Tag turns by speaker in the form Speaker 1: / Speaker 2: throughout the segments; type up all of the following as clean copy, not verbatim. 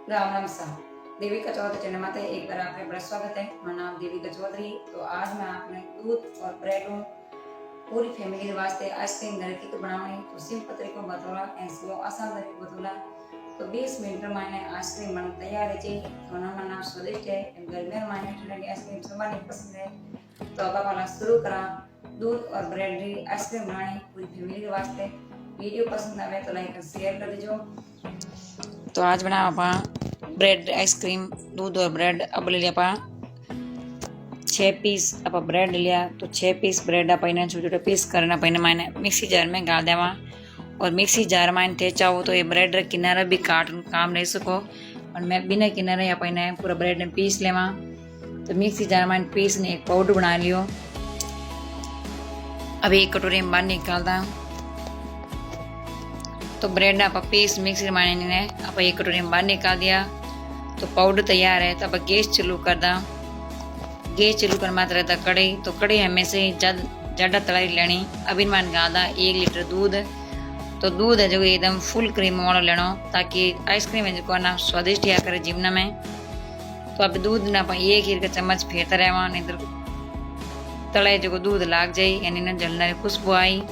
Speaker 1: राम राम साहब। देविका चौधरी चैनल में एक बार आपका बड़ा स्वागत है। मेरा नाम देविका चौधरी। तो आज मैं आपने दूध और ब्रेड पूरी फैमिली के वास्ते आइसक्रीम घर की तो बनानी तो सिंपल तरीको बतौला एंड स्लो आसान तरीको बतौला। तो 20 मिनट में मैंने आइसक्रीम बन तैयार है जी। खाना में नाम स्वादिष्ट है। गर्मी में मैंने ठंडी आइसक्रीम सबने पसंद है। तो अब आप शुरू करा दूध और ब्रेड की आइसक्रीम बनानी पूरी फैमिली के वास्ते। वीडियो पसंद आवे तो लाइक और शेयर कर दीजिए। तो आज बना आप ब्रेड आइसक्रीम दूध और ब्रेड अब ले लिया आप 6 पीस आप ब्रेड लिया। तो 6 पीस ब्रेड आप छोटे छोटे पीस करना पहले मैंने मिक्सी जार में डाल देवा और मिक्सी जार में थे चाहो तो ये ब्रेड किनारा भी काट काम ले सको और मैं बिना किनारे या पहले पूरा ब्रेड ने पीस लेवा। तो मिक्सी जार में पीस ने एक पाउडर बना लियो। अभी एक कटोरी में बाहर निकालता। तो ब्रेड आप पीस मिक्सी में ने आप एक कटोरी में बाहर निकाल दिया। तो पाउडर तैयार है। तो अब गैस चालू कर दा। गैस चालू कर मात्र रहता कढ़ाई। तो कढ़ाई हमें से ज़्यादा तलाई लेनी। अभी मान डाल 1 लीटर दूध। तो दूध है जो एकदम फुल क्रीम वाला लेना ताकि आइसक्रीम है जो ना स्वादिष्ट या करे जीवन में। तो अब दूध ना एक ही चम्मच फेरता रहवा नहीं तो तलाई जो दूध लाग जाए यानी ना जलना खुशबू आई।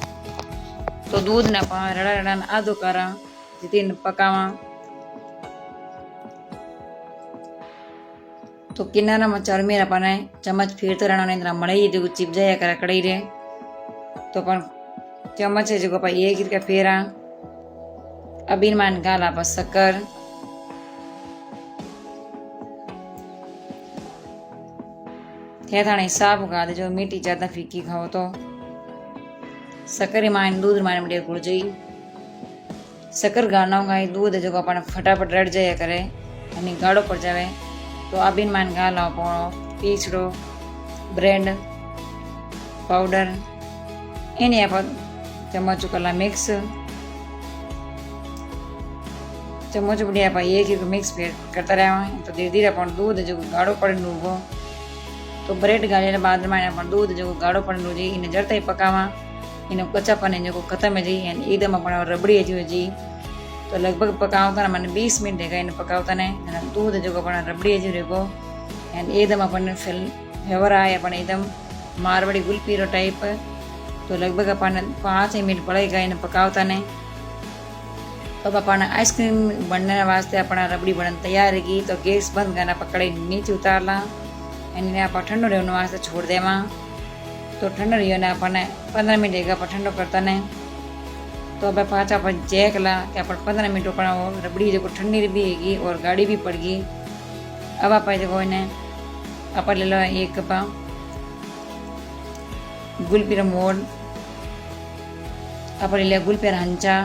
Speaker 1: तो दूध ना रड़ा रड़ा आधो करा जितने पकावा। तो किनारा में चरमी अपने चम्मच फिरते रहना नहीं मड़ई जो चिप जाया करा कड़ाई रे। तो अपन चम्मच है जो एक ही फेरा। अभी मान गाल आप शक्कर थे थाने हिसाब का जो मीठी ज्यादा फीकी खाओ तो शक्कर मान दूध मान बढ़िया गुड़ जाई। शक्कर गाना होगा दूध जो अपन फटाफट रट जाया करे यानी गाढ़ो पड़ जावे। तो अभी मान गा लो पीछड़ो ब्रेड पाउडर एनी आप चम्मच कला मिक्स चम्मच बढ़िया आप एक ही मिक्स करता रहा। तो धीरे धीरे अपन दूध जो गाढ़ो पड़े लूगो। तो ब्रेड गाले बाद में अपन दूध जो गाढ़ो पड़े लू जी इन्हें जड़ता ही पकावा इन कच्चापन जो खत्म है जी एकदम अपन रबड़ी है जी। तो लगभग पकावता मैंने 20 मिनट रहेगा इन पकावता ने दूध जो अपन रबड़ी जो रहेगो एंड एकदम अपन फ्लेवर आए अपन एकदम मारवाड़ी गुलपीरो टाइप। तो लगभग अपन 5 मिनट पड़ेगा इन पकावता ने। तो अब अपन आइसक्रीम बनने वास्ते अपना रबड़ी बनने तैयार रहेगी। तो गैस बंद करना पकड़े नीचे उतार ला एंड आप ठंडो रहने वास्ते छोड़ देवा। तो ठंडो रही ने अपन 15 मिनट रहेगा अपन ठंडो करता ने। तो अब पाचा अपन चेक ला कि अपन 15 मिनट अपना रबड़ी जो ठंडी भी हैगी और गाढ़ी भी पड़ गई। अब आप जो इन्हें आप ले लो एक कप गुलपीरा मोड़ आप ले लिया गुलपीरा हंचा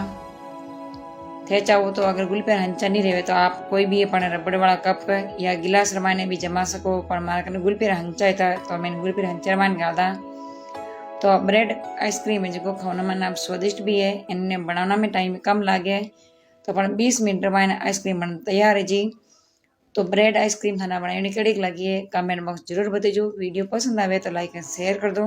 Speaker 1: थे चाहो। तो अगर गुलपीरा हंचा नहीं रहे तो आप कोई भी अपन रबड़ वाला कप या गिलास रमाने भी जमा सको पर मारा गुलपीरा हंचा था तो मैंने गुलपीरा हंचा रमान डाला। तो ब्रेड आइसक्रीम है जो खाने में ना स्वादिष्ट भी है इन्हें बनाना में टाइम कम लागे। तो अपन 20 मिनट में आइसक्रीम बन तैयार है जी। तो ब्रेड आइसक्रीम खाना बनाने कड़ी लगी है कमेंट बॉक्स जरूर बताइए। वीडियो पसंद आवे तो लाइक एंड शेयर कर दो।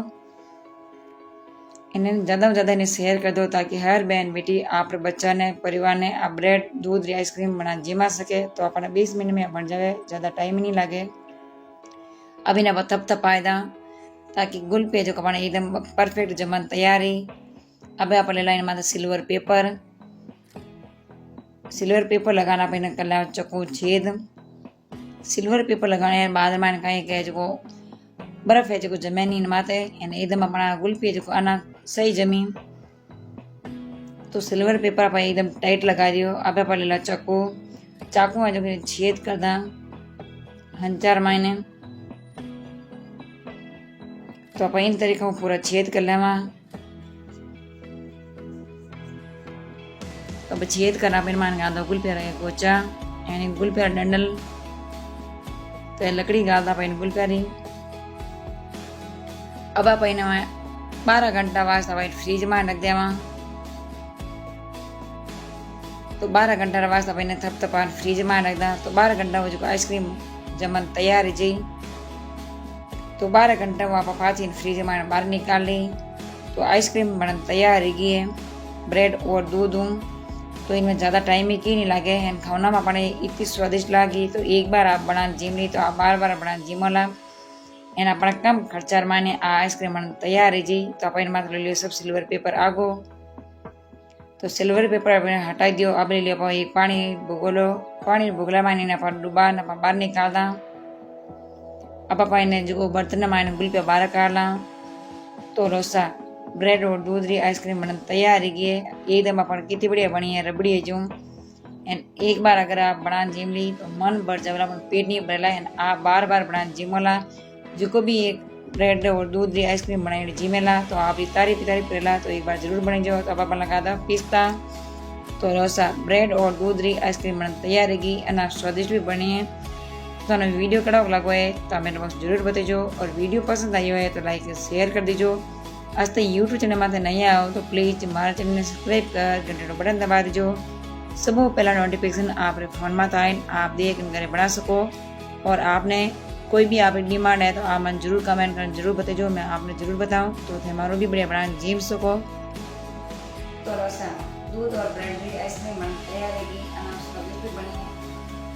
Speaker 1: इन्हें ज़्यादा से ज़्यादा इन्हें शेयर कर दो ताकि हर बहन बेटी आप बच्चा ने परिवार ने आप ब्रेड दूध आइसक्रीम बना जिमा सके। तो अपना 20 मिनट में बन जाए ज़्यादा टाइम नहीं लगे। अब इन्हें तप आएगा ताकि गुल पे जो कपाने एकदम परफेक्ट जमन तैयार है। अब आप ले लाइन माता सिल्वर पेपर लगाना पे कर चको छेद। सिल्वर पेपर लगाने बाद में कहीं के जो बर्फ है जो जमीन इन माते एकदम अपना गुल पे जो आना सही जमी। तो सिल्वर पेपर आप एकदम टाइट लगा दियो। अब आप ले ला चाकू है जो छेद कर दा हंचार मायने। तो आप इन तरीके से पूरा छेद कर लेवा। तो अब छेद करना फिर मान गादा गुलपेरा एक कोचा यानी गुलपेरा डंडल तो लकड़ी गादा पाइन गुलपेरी। अब आप 12 घंटा वास्ते फ्रीज में रख देवा। तो 12 घंटा वास्ते थप फ्रीज में रख दा। तो 12 घंटा जो आइसक्रीम जमन तैयार है जी। तो 12 घंटा वो आप पाची फ्रीज में बाहर निकाल ली। तो आइसक्रीम बनन तैयार है ब्रेड और दूध तो इनमें ज़्यादा टाइम भी की नहीं लगे एंड खाना में अपने इतनी स्वादिष्ट लगी। तो एक बार आप बना जिम ली तो आप बार बार बना जिमला एंड अपना कम खर्चा माने आ आइसक्रीम तैयार है जी। तो आप मात्र ले लियो सब सिल्वर पेपर आगो। तो सिल्वर पेपर अपने हटाई दियो। अब ले लियो एक पानी भूगोलो। पानी भूगला माने डुबा बाहर निकालदा। अब आप जो बर्तन में गुल पे बाहर काढ़ला। तो रोसा ब्रेड और दूध री आइसक्रीम बन तैयार है। एकदम अपन कितनी बढ़िया बनी है, रबड़ी है जो। एंड एक बार अगर आप बना जिम ली तो मन भर जावला, पेट नहीं भरेला। एंड आप बार बार बना जिमला जो भी एक ब्रेड और दूध री आइसक्रीम बनाई जिमेला तो आप तारीफ करेला। तो एक बार जरूर बनी जाओ। तो आप लगा था पिस्ता। तो रोसा ब्रेड और दूध री आइसक्रीम बन तैयार रहेगी और स्वादिष्ट भी बनी है। तो वीडियो कड़ाक लगो है तो मेरे पास जरूर बताइजो। और वीडियो पसंद आई हो तो लाइक शेयर कर दीजो। आज तो यूट्यूब चैनल में नहीं आओ तो प्लीज़ हमारे चैनल ने सब्सक्राइब कर घंटे बटन दबा दीजो। सब पहला नोटिफिकेशन आप फोन में आए आप देख घर बना सको। और आपने कोई भी आप डिमांड है तो आप मन जरूर कमेंट कर जरूर बताइजो, मैं आपने जरूर बताऊँ तो हमारो भी बढ़िया बना जिम सको। तो रोसा दूध और ब्रेड की आइसक्रीम बन तैयार रहेगी स्वादिष्ट भी बनी है।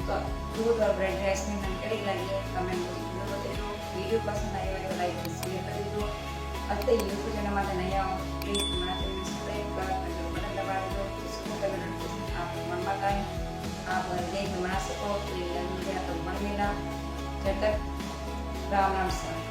Speaker 1: तो दूध और ब्रेड की आइसक्रीम कैसी लगी है कमेंट में जरूर बताइजो। वीडियो पसंद आई हो तो लाइक शेयर कर दीजिए। अब तो यूट्यूब चैनल में नहीं आओ प्लीज़ हमारा चैनल सब्सक्राइब कर बटन दबा दो। इसको कलर नोटिफिकेशन आप मन मत आए आप देख बना सको तो बन मिला। जब तक राम राम से।